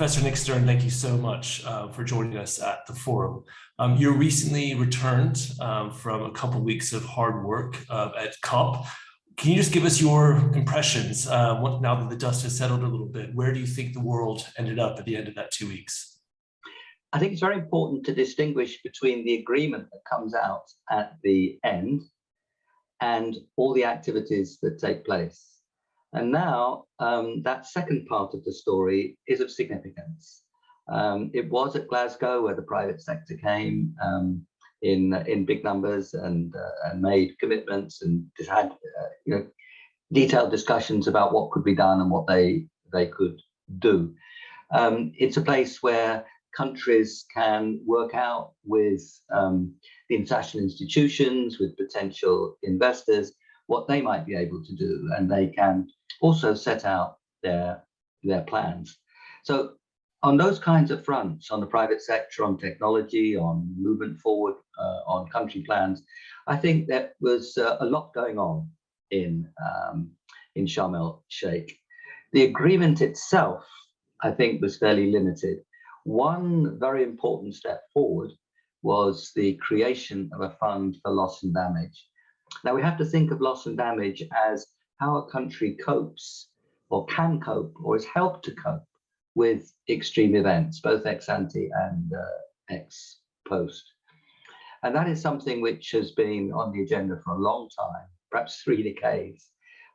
Professor Nick Stern, thank you so much for joining us at the forum. You recently returned from a couple weeks of hard work at COP. Can you just give us your impressions now that the dust has settled a little bit? Where do you think the world ended up at the end of that 2 weeks? I think it's very important to distinguish between the agreement that comes out at the end and all the activities that take place. And now that second part of the story is of significance. It was at Glasgow where the private sector came in big numbers and made commitments and just had detailed discussions about what could be done and what they could do. It's a place where countries can work out with the international institutions, with potential investors, what they might be able to do, and they can also set out their plans. So on those kinds of fronts, on the private sector, on technology, on movement forward, on country plans, I think there was a lot going on in Sharm el-Sheikh. The agreement itself, I think, was fairly limited. One very important step forward was the creation of a fund for loss and damage. Now, we have to think of loss and damage as how a country copes or can cope or is helped to cope with extreme events, both ex ante and ex post. And that is something which has been on the agenda for a long time, perhaps 3 decades.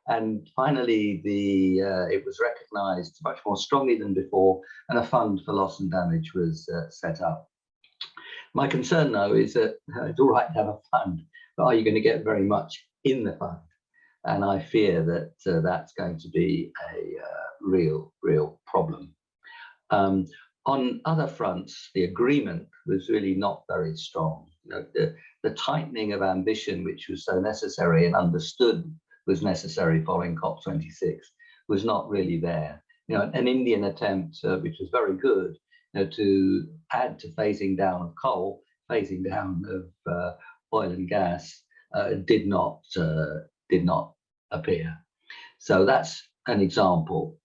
And finally, it was recognized much more strongly than before, and a fund for loss and damage was set up. My concern, though, is that it's all right to have a fund, but are you going to get very much in the fund? And I fear that that's going to be a real problem. On other fronts, the agreement was really not very strong. The tightening of ambition, which was so necessary and understood was necessary following COP26, was not really there. An Indian attempt, which was very good, to add to phasing down of coal, phasing down of oil and gas, did not appear. So that's an example.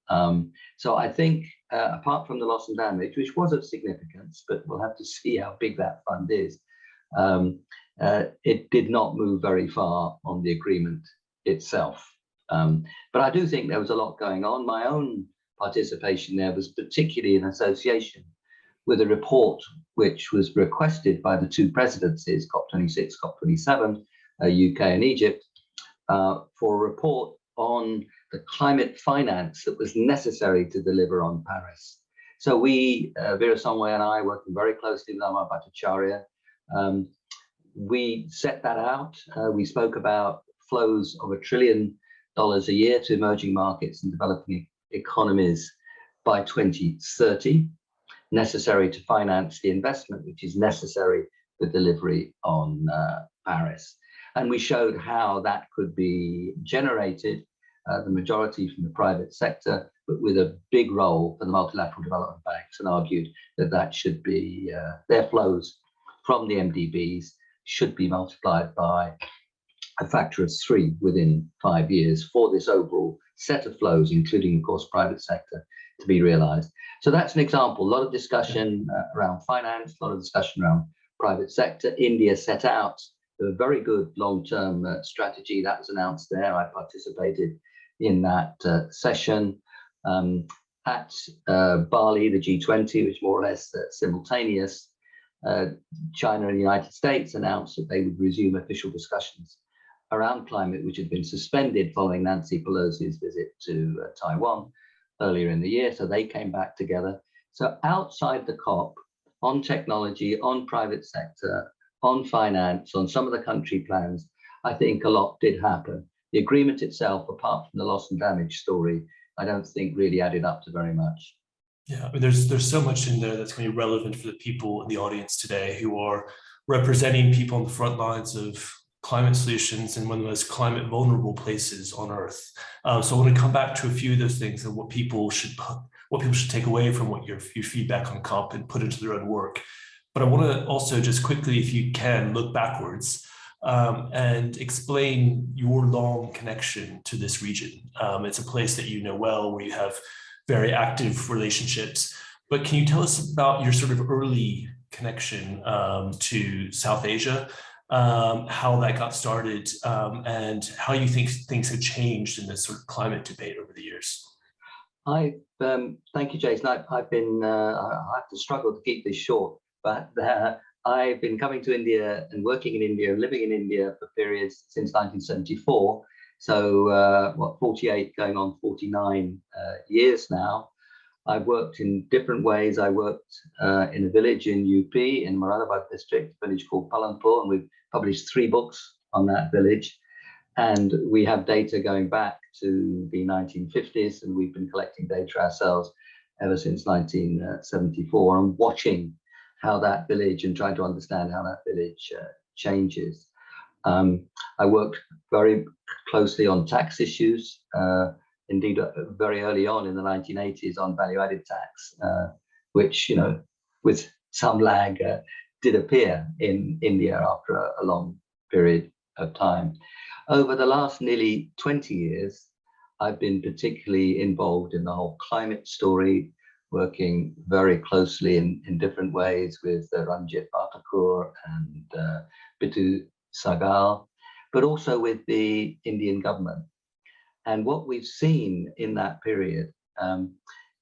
So I think apart from the loss and damage, which was of significance, but we'll have to see how big that fund is, it did not move very far on the agreement itself. But I do think there was a lot going on. My own participation there was particularly in association with a report which was requested by the 2 presidencies, COP26, COP27, UK and Egypt, for a report on the climate finance that was necessary to deliver on Paris. So we, Vera Songway and I, working very closely with Amar Bhattacharya, we set that out. We spoke about flows of $1 trillion a year to emerging markets and developing economies by 2030, necessary to finance the investment which is necessary for delivery on Paris. And we showed how that could be generated, the majority from the private sector, but with a big role for the multilateral development banks, and argued that that should be, their flows from the MDBs should be multiplied by a factor of 3 within 5 years for this overall set of flows, including, of course, private sector, to be realized. So that's an example. A lot of discussion around finance, a lot of discussion around private sector. India set out a very good long-term strategy that was announced there. I participated in that session. At Bali, the G20, which more or less simultaneous, China and the United States announced that they would resume official discussions around climate, which had been suspended following Nancy Pelosi's visit to Taiwan earlier in the year. So they came back together. So outside the COP, on technology, on private sector, on finance, on some of the country plans, I think a lot did happen. The agreement itself, apart from the loss and damage story, I don't think really added up to very much. Yeah, I mean, there's so much in there that's going to be relevant for the people in the audience today who are representing people on the front lines of climate solutions in one of the most climate vulnerable places on Earth. So I want to come back to a few of those things and what people should take away from what your feedback on COP and put into their own work. But I want to also just quickly, if you can, look backwards and explain your long connection to this region. It's a place that you know well, where you have very active relationships. but can you tell us about your sort of early connection to South Asia, how that got started, and how you think things have changed in this sort of climate debate over the years? Thank you, Jason. I've been, I have to struggle to keep this short, but I've been coming to India and working in India and living in India for periods since 1974. So, 48 going on 49 years now. I've worked in different ways. I worked in a village in UP, in Moradabad district, a village called Palanpur, and we've published 3 books on that village. And we have data going back to the 1950s, and we've been collecting data ourselves ever since 1974 and watching how that village and trying to understand how that village changes. I worked very closely on tax issues, indeed very early on in the 1980s on value-added tax, which, you know, with some lag did appear in India after a long period of time. Over the last nearly 20 years, I've been particularly involved in the whole climate story, working very closely in different ways with Ranjit Bhattakur and Bitu Sagal, but also with the Indian government. And what we've seen in that period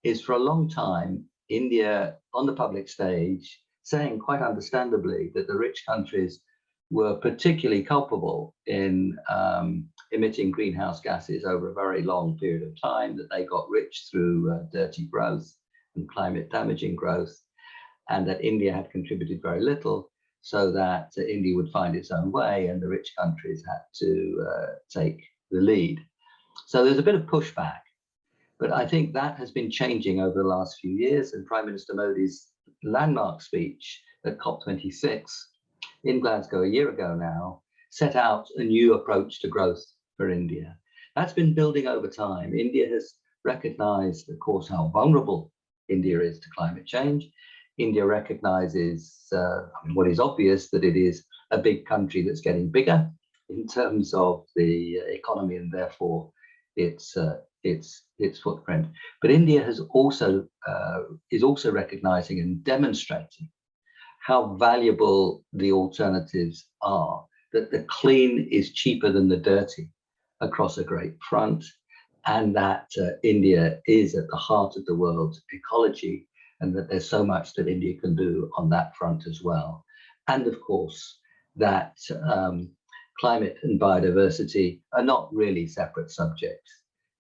is for a long time, India on the public stage saying quite understandably that the rich countries were particularly culpable in emitting greenhouse gases over a very long period of time, that they got rich through dirty growth and climate damaging growth, and that India had contributed very little, so that India would find its own way and the rich countries had to take the lead. So there's a bit of pushback, but I think that has been changing over the last few years, and Prime Minister Modi's landmark speech at COP26 in Glasgow a year ago now set out a new approach to growth for India. That's been building over time. India has recognized, of course, how vulnerable India is to climate change. India recognizes what is obvious, that it is a big country that's getting bigger in terms of the economy and therefore its footprint. But India has also is also recognizing and demonstrating how valuable the alternatives are, that the clean is cheaper than the dirty across a great front, and that India is at the heart of the world's ecology, and that there's so much that India can do on that front as well. And of course, that climate and biodiversity are not really separate subjects.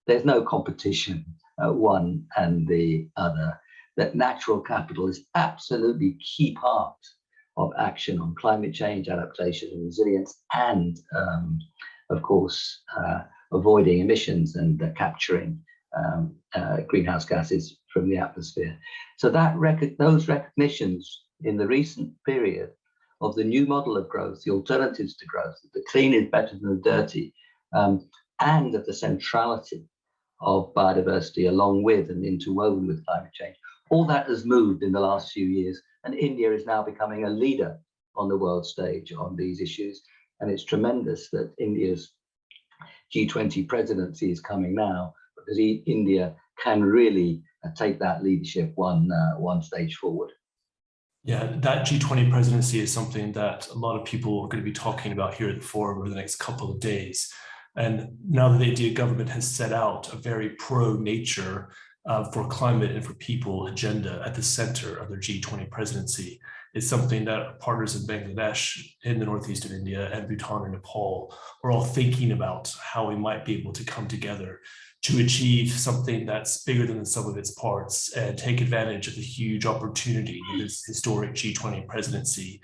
There's no competition, one and the other. That natural capital is absolutely key part of action on climate change, adaptation and resilience, and of course, avoiding emissions and capturing greenhouse gases from the atmosphere. So that those recognitions in the recent period of the new model of growth, the alternatives to growth, that the clean is better than the dirty, and of the centrality of biodiversity along with and interwoven with climate change. All that has moved in the last few years, and India is now becoming a leader on the world stage on these issues. And it's tremendous that India's G20 presidency is coming now, because India can really take that leadership one stage forward. Yeah, that G20 presidency is something that a lot of people are going to be talking about here at the forum over the next couple of days. And now that the India government has set out a very pro-nature for climate and for people agenda at the center of their G20 presidency, it's something that partners in Bangladesh, in the northeast of India, and Bhutan and Nepal are all thinking about how we might be able to come together to achieve something that's bigger than the sum of its parts and take advantage of the huge opportunity that this historic G20 presidency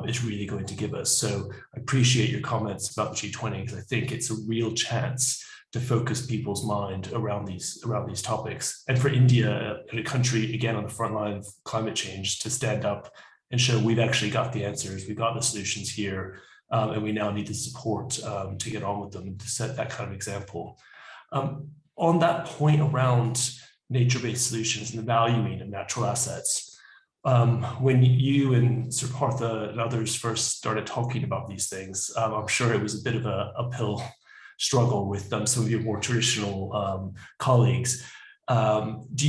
is really going to give us. So I appreciate your comments about the G20, because I think it's a real chance to focus people's mind around these topics. And for India, a country, again, on the front line of climate change, to stand up and show we've actually got the answers, we've got the solutions here, and we now need the support to get on with them, to set that kind of example. On that point around nature-based solutions and the valuing of natural assets, when you and Sir Partha and others first started talking about these things, I'm sure it was a bit of an uphill struggle with some of your more traditional colleagues. How do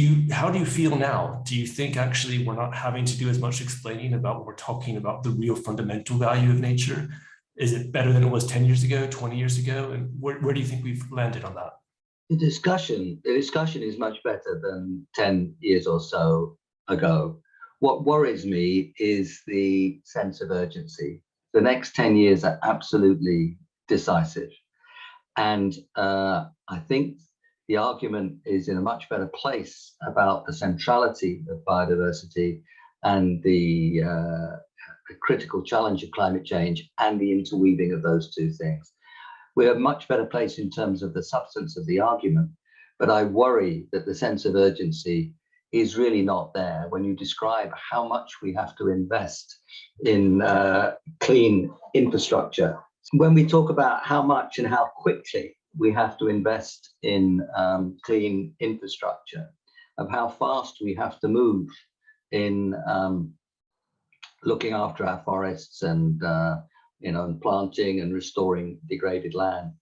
you feel now? Do you think actually we're not having to do as much explaining about when we're talking about the real fundamental value of nature? Is it better than it was 10 years ago, 20 years ago? And where do you think we've landed on that? The discussion is much better than 10 years or so ago. What worries me is the sense of urgency. The next 10 years are absolutely decisive. And I think the argument is in a much better place about the centrality of biodiversity and the critical challenge of climate change and the interweaving of those two things. We're a much better place in terms of the substance of the argument, but I worry that the sense of urgency is really not there when you describe how much we have to invest in clean infrastructure. When we talk about how much and how quickly we have to invest in clean infrastructure, of how fast we have to move in looking after our forests and and planting and restoring degraded land.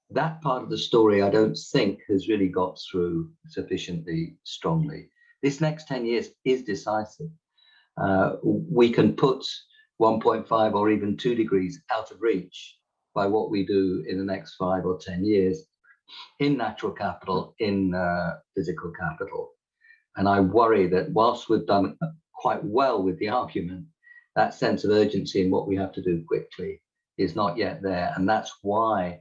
That part of the story I don't think has really got through sufficiently strongly. This next 10 years is decisive. We can put 1.5 or even 2 degrees out of reach by what we do in the next 5 or 10 years in natural capital, in physical capital. And I worry that whilst we've done quite well with the argument, that sense of urgency in what we have to do quickly is not yet there. And that's why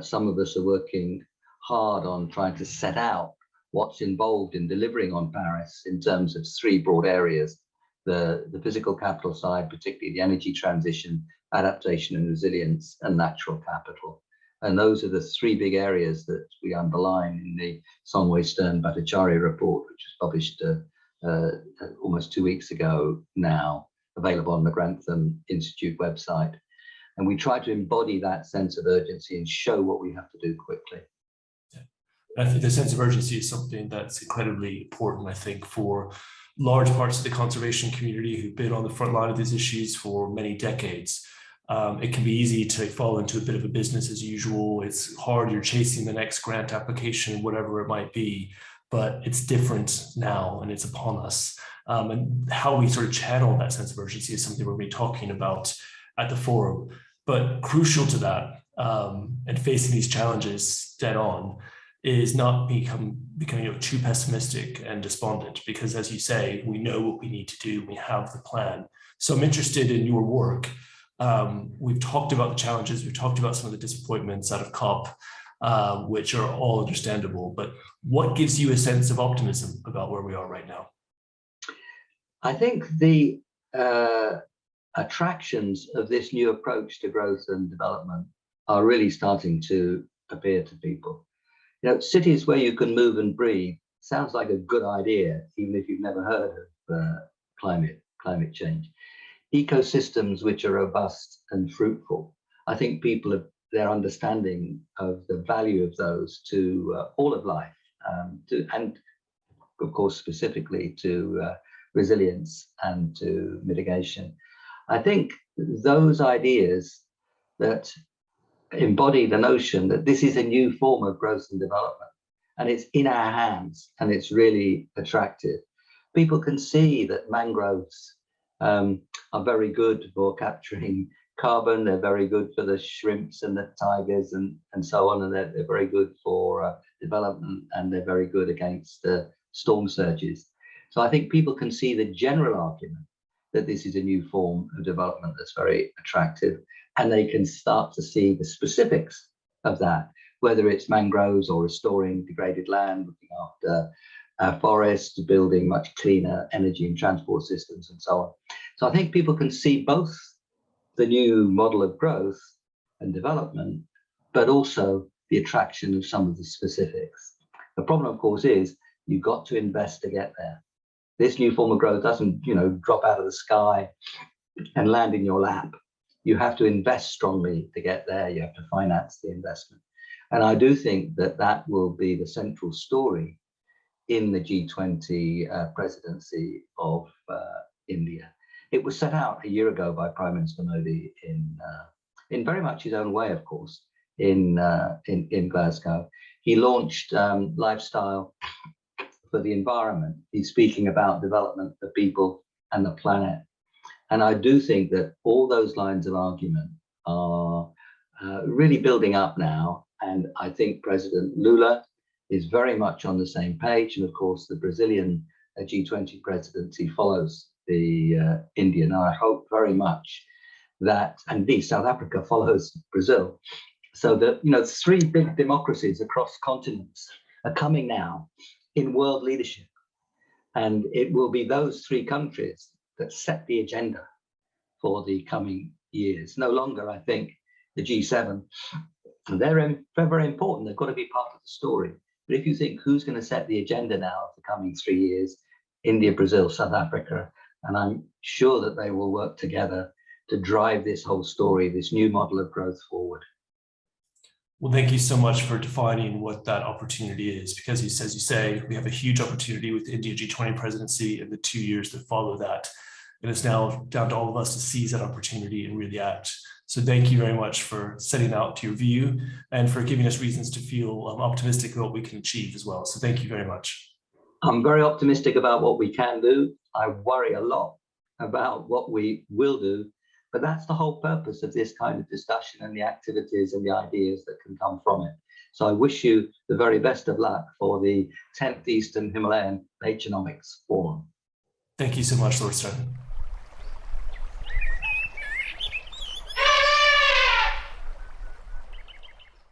some of us are working hard on trying to set out what's involved in delivering on Paris in terms of 3 broad areas: the physical capital side, particularly the energy transition, adaptation and resilience, and natural capital. And those are the 3 big areas that we underline in the Sonway Stern Bhattacharya report, which was published almost 2 weeks ago now, available on the Grantham Institute website. And we try to embody that sense of urgency and show what we have to do quickly. Yeah. I think the sense of urgency is something that's incredibly important, I think, for large parts of the conservation community who've been on the front line of these issues for many decades. It can be easy to fall into a bit of a business as usual. It's hard, you're chasing the next grant application, whatever it might be, but it's different now and it's upon us. And how we sort of channel that sense of urgency is something we're going to be talking about at the forum. But crucial to that, and facing these challenges dead on, is not becoming too pessimistic and despondent, because as you say, we know what we need to do, we have the plan. So I'm interested in your work. We've talked about the challenges, we've talked about some of the disappointments out of COP, which are all understandable, but what gives you a sense of optimism about where we are right now? I think the attractions of this new approach to growth and development are really starting to appear to people. Cities where you can move and breathe sounds like a good idea, even if you've never heard of climate change. Ecosystems which are robust and fruitful. I think their understanding of the value of those to all of life, and of course specifically to resilience and to mitigation. I think those ideas that embody the notion that this is a new form of growth and development, and it's in our hands, and it's really attractive. People can see that mangroves are very good for capturing carbon, they're very good for the shrimps and the tigers and so on, and they're very good for development, and they're very good against storm surges. So I think people can see the general argument that this is a new form of development that's very attractive, and they can start to see the specifics of that, whether it's mangroves or restoring degraded land, looking after forests, building much cleaner energy and transport systems and so on. So I think people can see both the new model of growth and development, but also the attraction of some of the specifics. The problem, of course, is you've got to invest to get there. This new form of growth doesn't, drop out of the sky and land in your lap. You have to invest strongly to get there. You have to finance the investment. And I do think that will be the central story in the G20 presidency of India. It was set out a year ago by Prime Minister Modi in very much his own way, of course, in Glasgow. He launched lifestyle for the environment. He's speaking about development, the people and the planet. And I do think that all those lines of argument are really building up now. And I think President Lula is very much on the same page. And of course, the Brazilian G20 presidency follows the Indian. I hope very much that, and indeed South Africa follows Brazil. So that, you know, 3 big democracies across continents are coming now in world leadership. And it will be those 3 countries that set the agenda for the coming years. No longer, I think, the G7. They're very important. They've got to be part of the story. But if you think who's going to set the agenda now for the coming 3 years, India, Brazil, South Africa, and I'm sure that they will work together to drive this whole story, this new model of growth forward. Well, thank you so much for defining what that opportunity is, because as you say, we have a huge opportunity with the India G20 presidency and the 2 years that follow that. And it's now down to all of us to seize that opportunity and really act. So thank you very much for setting out your view and for giving us reasons to feel optimistic about what we can achieve as well. So thank you very much. I'm very optimistic about what we can do. I worry a lot about what we will do, but that's the whole purpose of this kind of discussion and the activities and the ideas that can come from it. So I wish you the very best of luck for the 10th Eastern Himalayan Naturenomics Forum. Thank you so much, Lord Stratton.